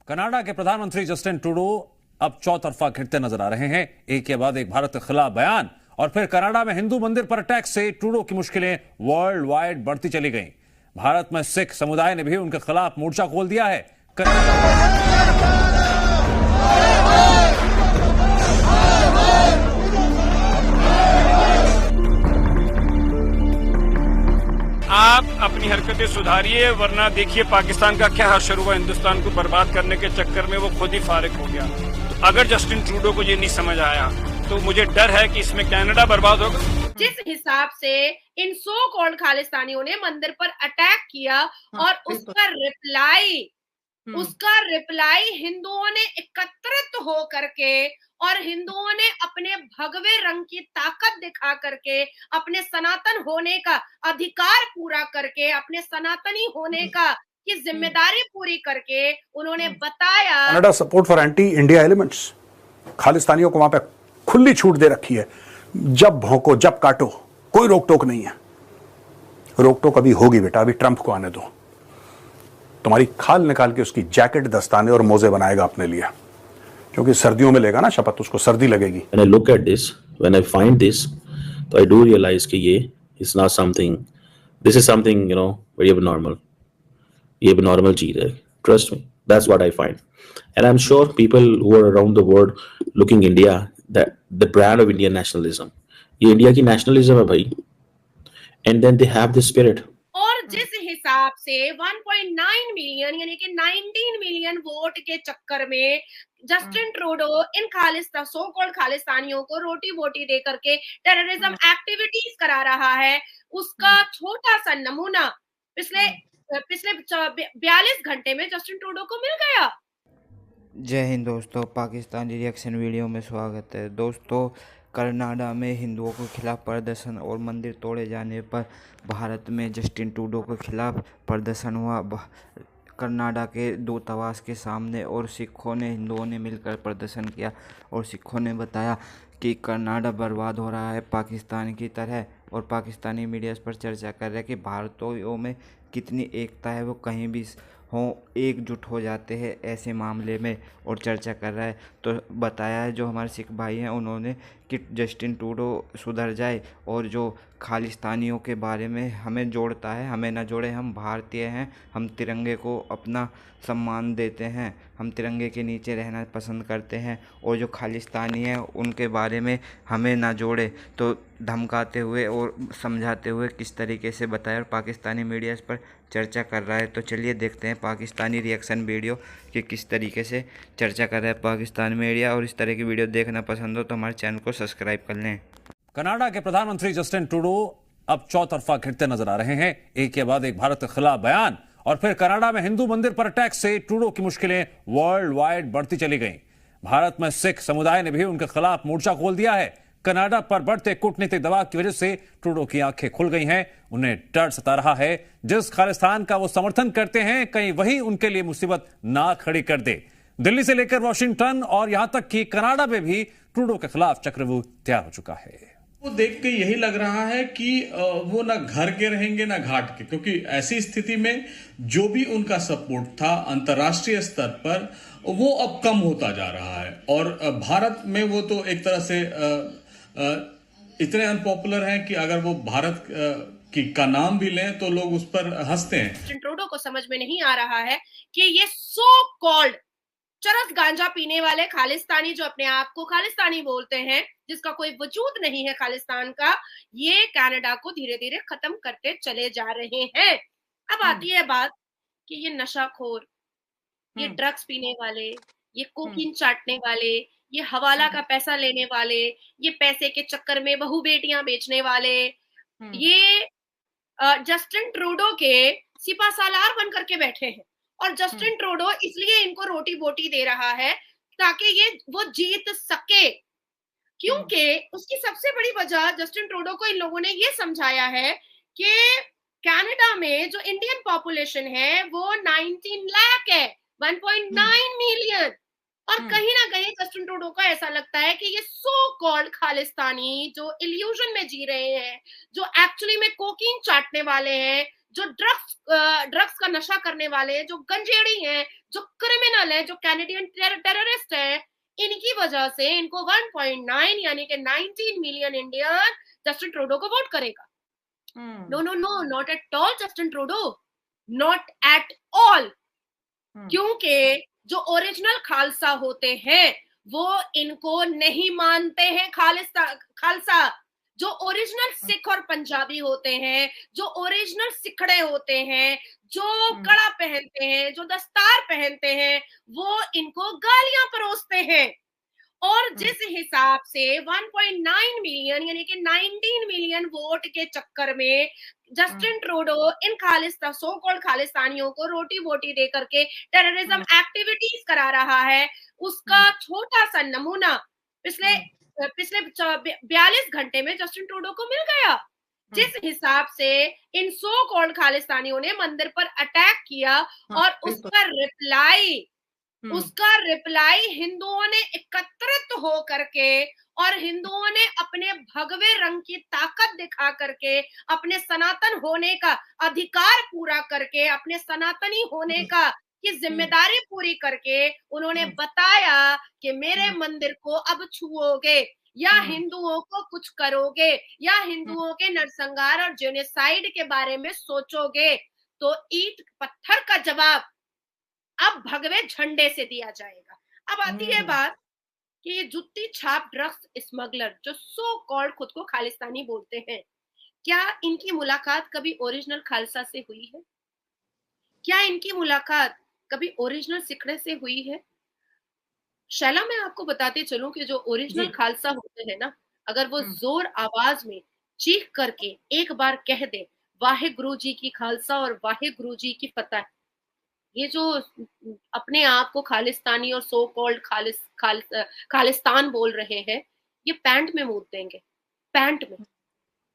Canada के प्रधानमंत्री Justin Trudeau अब चौतरफा घिरते नजर आ रहे हैं। एक के बाद एक भारत के खिलाफ बयान और फिर कनाडा में हिंदू मंदिर पर अटैक से ट्रूडो की मुश्किलें वर्ल्ड वाइड बढ़ती चली गईं। भारत में सिख समुदाय ने भी उनके खिलाफ मोर्चा खोल दिया है। आप अपनी हरकतें सुधारिए, वरना देखिए पाकिस्तान का क्या हशर हुआ। हिंदुस्तान को बर्बाद करने के चक्कर में वो खुद ही फारिग हो गया। अगर जस्टिन ट्रूडो को ये नहीं समझ आया तो मुझे डर है कि इसमें कनाडा बर्बाद होगा। जिस हिसाब से इन सो कॉल्ड खालिस्तानियों ने मंदिर पर अटैक किया और उसका रिप्लाई हिंदुओं ने एकत्रित हो करके और हिंदुओं ने अपने भगवे रंग की ताकत दिखा करके, अपने सनातन होने का अधिकार पूरा करके, अपने सनातनी होने का की जिम्मेदारी पूरी करके उन्होंने बताया। Canada support for anti India elements, खालिस्तानियों को वहां पे खुली छूट दे रखी है। जब भौंको जब काटो, कोई रोक टोक नहीं है। रोक टोक अभी होगी बेटा, अभी ट्रंप को आने दो। तुम्हारी खाल निकाल के उसकी जैकेट, दस्ताने और मोजे बनाएगा अपने लिए, क्योंकि सर्दियों में लेगा ना शपथ, उसको सर्दी लगेगी। When I look at this, when I find this, तो I do realize कि ये is not something, this is something very abnormal. ये abnormal चीज है, trust me, that's what I find, and I'm sure people who are around the world looking India, that the brand of Indian nationalism, ये India की nationalism है भाई, and then they have this spirit. और जिस हिसाब से 1.9 million यानी कि 19 मिलियन वोट के चक्कर में जस्टिन ट्रूडो इन सो कॉल्ड खालिस्तानियों को रोटी वोटी दे करके टेररिज्म एक्टिविटीज करा रहा है, उसका छोटा सा नमूना पिछले 42 घंटे में जस्टिन ट्रूडो को मिल गया। जय हिंद दोस्तों, पाकिस्तानी रिएक्शन वीडियो में स्वागत है। दोस्तों, कनाडा में हिंदुओं के खिलाफ प्रदर्शन और मंदिर तोड़े जाने पर भारत में जस्टिन ट्रूडो के खिलाफ प्रदर्शन हुआ कनाडा के दूतावास के सामने, और सिखों ने हिंदुओं ने मिलकर प्रदर्शन किया और सिखों ने बताया कि कनाडा बर्बाद हो रहा है पाकिस्तान की तरह, और पाकिस्तानी मीडिया पर चर्चा कर रहे हैं कि भारतीयों में कितनी एकता है, वो कहीं भी हों एकजुट हो जाते हैं ऐसे मामले में, और चर्चा कर रहा है। तो बताया है जो हमारे सिख भाई हैं उन्होंने कि जस्टिन ट्रूडो सुधर जाए, और जो खालिस्तानियों के बारे में हमें जोड़ता है, हमें ना जोड़े, हम भारतीय हैं, हम तिरंगे को अपना सम्मान देते हैं, हम तिरंगे के नीचे रहना पसंद करते हैं, और जो खालिस्तानी हैं उनके बारे में हमें ना जोड़े। तो धमकाते हुए और समझाते हुए किस तरीके से बताया, और पाकिस्तानी मीडिया इस पर चर्चा कर रहा है। तो चलिए देखते हैं पाकिस्तानी रिएक्शन वीडियो कि किस तरीके से चर्चा कर रहा है पाकिस्तान मीडिया, और इस तरह की वीडियो देखना पसंद हो तो हमारे चैनल को सब्सक्राइब कर लें। कनाडा के प्रधानमंत्री जस्टिन ट्रूडो अब चौतरफा घिरते नजर आ रहे हैं। एक के बाद एक भारत के खिलाफ बयान और फिर कनाडा में हिंदू मंदिर पर अटैक से ट्रूडो की मुश्किलें वर्ल्ड वाइड बढ़ती चली गईं। भारत में सिख समुदाय ने भी उनके खिलाफ मोर्चा खोल दिया है। कनाडा पर बढ़ते कूटनीतिक दबाव की वजह से ट्रूडो की आंखें खुल गई हैं। उन्हें डर सता रहा है, जिस खालिस्तान का वो समर्थन करते हैं कहीं वही उनके लिए मुसीबत ना खड़ी कर दे। दिल्ली से लेकर वॉशिंगटन और यहां तक कि कनाडा में भी ट्रूडो के खिलाफ चक्रव्यूह तैयार हो चुका है। वो देख के यही लग रहा है कि वो ना घर के रहेंगे ना घाट के, क्योंकि ऐसी स्थिति में जो भी उनका सपोर्ट था अंतर्राष्ट्रीय स्तर पर वो अब कम होता जा रहा है, और भारत में वो तो एक तरह से इतने अनपॉपुलर हैं कि अगर वो भारत का नाम भी लें तो लोग उस पर हंसते हैं। जस्टिन ट्रूडो को समझ में नहीं आ रहा है कि ये सो कॉल्ड चरस गांजा पीने वाले खालिस्तानी जो अपने आप को खालिस्तानी बोलते हैं, जिसका कोई वजूद नहीं है खालिस्तान का, ये कनाडा को धीरे धीरे खत्म करते चले जा रहे हैं। अब आती है बात कि ये नशाखोर, ये ड्रग्स पीने वाले, ये कोकीन चाटने वाले, ये हवाला का पैसा लेने वाले, ये पैसे के चक्कर में बहू बेटियां बेचने वाले, ये जस्टिन ट्रूडो के सिपा सालार बन करके बैठे हैं, और जस्टिन ट्रूडो इसलिए इनको रोटी बोटी दे रहा है ताकि वो जीत सके, क्योंकि उसकी सबसे बड़ी वजह जस्टिन ट्रूडो को इन लोगों ने ये समझाया है कि कनाडा में जो इंडियन पॉपुलेशन है वो 19 लाख है, 1.9 मिलियन, और कहीं ना कहीं जस्टिन ट्रूडो को ऐसा लगता है कि ये सो कॉल्ड खालिस्तानी जो इल्यूजन में जी रहे हैं, जो एक्चुअली में कोकीन चाटने वाले हैं, जो ड्रग्स का नशा करने वाले, जो गंजेड़ी हैं, जो क्रिमिनल हैं, जो कैनेडियन टेररिस्ट हैं, इनकी वजह से इनको 1.9 यानी कि 19 मिलियन इंडियन जस्टिन ट्रूडो को वोट करेगा। No no no, not at all Justin Trudeau, not at all. क्योंकि जो ओरिजिनल खालसा होते हैं वो इनको नहीं मानते हैं खालसा। जो ओरिजिनल सिख और पंजाबी होते हैं, जो ओरिजिनल सिखड़े होते हैं, जो कड़ा पहनते हैं, जो दस्तार पहनते हैं, वो इनको गालियां परोसते हैं। और जिस हिसाब से 1.9 मिलियन यानी कि 19 मिलियन वोट के चक्कर में जस्टिन ट्रूडो इन सो कॉल्ड खालिस्तानियों को रोटी वोटी दे करके टेररिज्म एक्टिविटीज करा रहा है, उसका छोटा सा नमूना पिछले 42 घंटे में जस्टिन ट्रूडो को मिल गया। जिस हिसाब से इन सो कॉल्ड खालिस्तानियों ने मंदिर पर अटैक किया और उसका रिप्लाई हिंदुओं ने एकत्रित हो करके और हिंदुओं ने अपने भगवे रंग की ताकत दिखा करके, अपने सनातन होने का अधिकार पूरा करके, अपने सनातनी होने का की जिम्मेदारी पूरी करके उन्होंने बताया कि मेरे मंदिर को अब छुओगे या हिंदुओं को कुछ करोगे या हिंदुओं के नरसंहार और जेनोसाइड के बारे में सोचोगे तो ईंट पत्थर का जवाब अब भगवे झंडे से दिया जाएगा। अब आती है बात कि ये जुत्ती छाप ड्रग्स स्मगलर जो सो कॉल्ड खुद को खालिस्तानी बोलते हैं, क्या इनकी मुलाकात कभी ओरिजिनल खालसा से हुई है? क्या इनकी मुलाकात कभी ओरिजिनल सिखड़े से हुई है? शैला, मैं आपको बताते चलूं कि जो ओरिजिनल खालसा होते हैं ना, अगर वो जोर आवाज में चीख करके एक बार कह दे वाहेगुरु जी की खालसा और वाहेगुरु जी की फतह, ये जो अपने आप को खालिस्तानी और सो कॉल्ड खालिस्तान बोल रहे हैं, ये पैंट में मूत देंगे, पैंट में।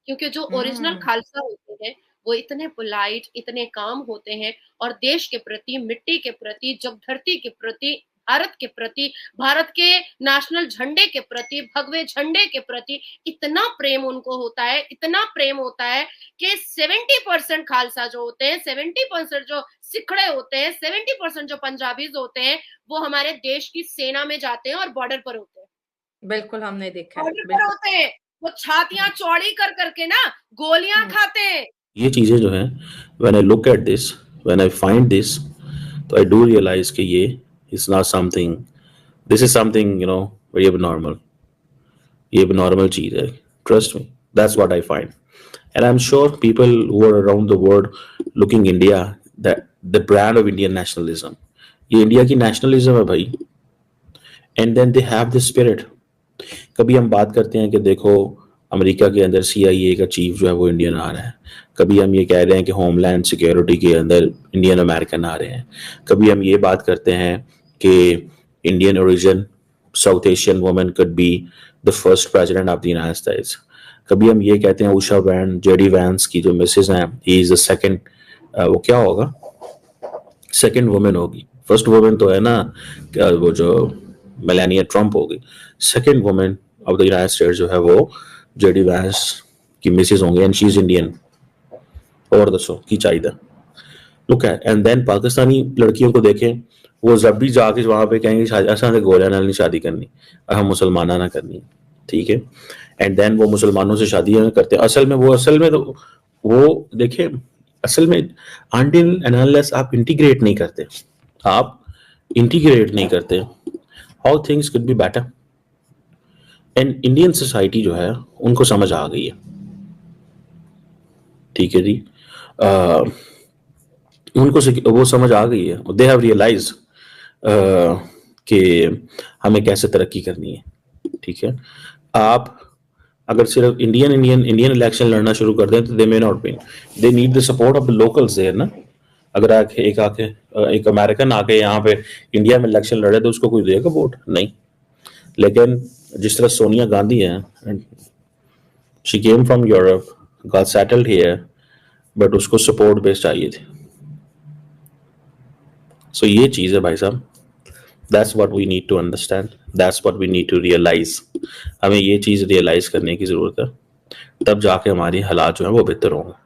क्योंकि जो ओरिजिनल खालसा होते हैं वो इतने पोलाइट, इतने काम होते हैं और देश के प्रति, मिट्टी के प्रति, जब धरती के प्रति, भारत के प्रति, भारत के नेशनल झंडे के प्रति, भगवे झंडे के प्रति इतना प्रेम उनको होता है, इतना प्रेम होता है कि 70% खालसा जो होते हैं, 70% जो सिखड़े होते हैं, 70% जो पंजाबीज होते हैं, वो हमारे देश की सेना में जाते हैं और बॉर्डर पर होते हैं। बिल्कुल, हमने देखा है, बॉर्डर पर होते हैं, वो छातियां चौड़ी कर करके ना गोलियां खाते हैं। ये चीजें जो है, when I look at this, when I find this, तो I do realize कि ये is not something, this is something, you know, very abnormal. ये abnormal चीज है, trust me, that's what I find. And I'm sure people who are around the world looking India, that the brand of Indian nationalism, ये India की nationalism है भाई, and then they have this spirit. कभी हम बात करते हैं कि देखो अमेरिका के अंदर CIA का चीफ जो है वो इंडियन आ रहा है, कभी हम ये कह रहे हैं कि होमलैंड सिक्योरिटी के अंदर इंडियन अमेरिकन आ रहे हैं, कभी हम ये बात करते हैं कि Indian origin south Asian woman could be the first president of the United states, कभी हम ये कहते हैं उषा वैन, जेडी वैंस की जो मिसेज हैं, ही इज द सेकंड, वो क्या होगा, सेकंड वुमन होगी, फर्स्ट वुमन तो है ना वो जो मेलानिया ट्रंप होगी, second woman of the United States जो है वो जेडी वैंस की मिसेज होंगी, एंड शी इज इंडियन। और दसो की चाहिए, look at, and then Pakistani लड़कियों को देखें, वो जब भी जाके वहां पे कहेंगे ऐसा से गोलियां नाल नहीं शादी करनी, हम मुसलमाना ना करनी, ठीक है, एंड देन वो मुसलमानों से शादी करते हैं। असल में तो वो देखे, असल में अनटिल एंड अनलेस आप इंटीग्रेट नहीं करते, how things could be better. And Indian society जो है उनको समझ आ गई है, ठीक है जी, उनको वो समझ आ गई है, दे हैव रियलाइज कि हमें कैसे तरक्की करनी है, ठीक है। आप अगर सिर्फ इंडियन इलेक्शन लड़ना शुरू कर दें तो they may not win, they need the support of the locals there ना। अगर एक अमेरिकन आके यहाँ पे इंडिया में इलेक्शन लड़े तो उसको कोई देगा वोट नहीं। लेकिन जिस तरह सोनिया गांधी है, she came from Europe, got settled here, but उसको सपोर्ट बेस चाहिए थी। सो ये चीज है भाई साहब, that's what we need to understand, that's what we need to realise. हमें ये चीज रियलाइज करने की जरूरत है, तब जाके हमारी हालात जो है वो बेहतर होंगे।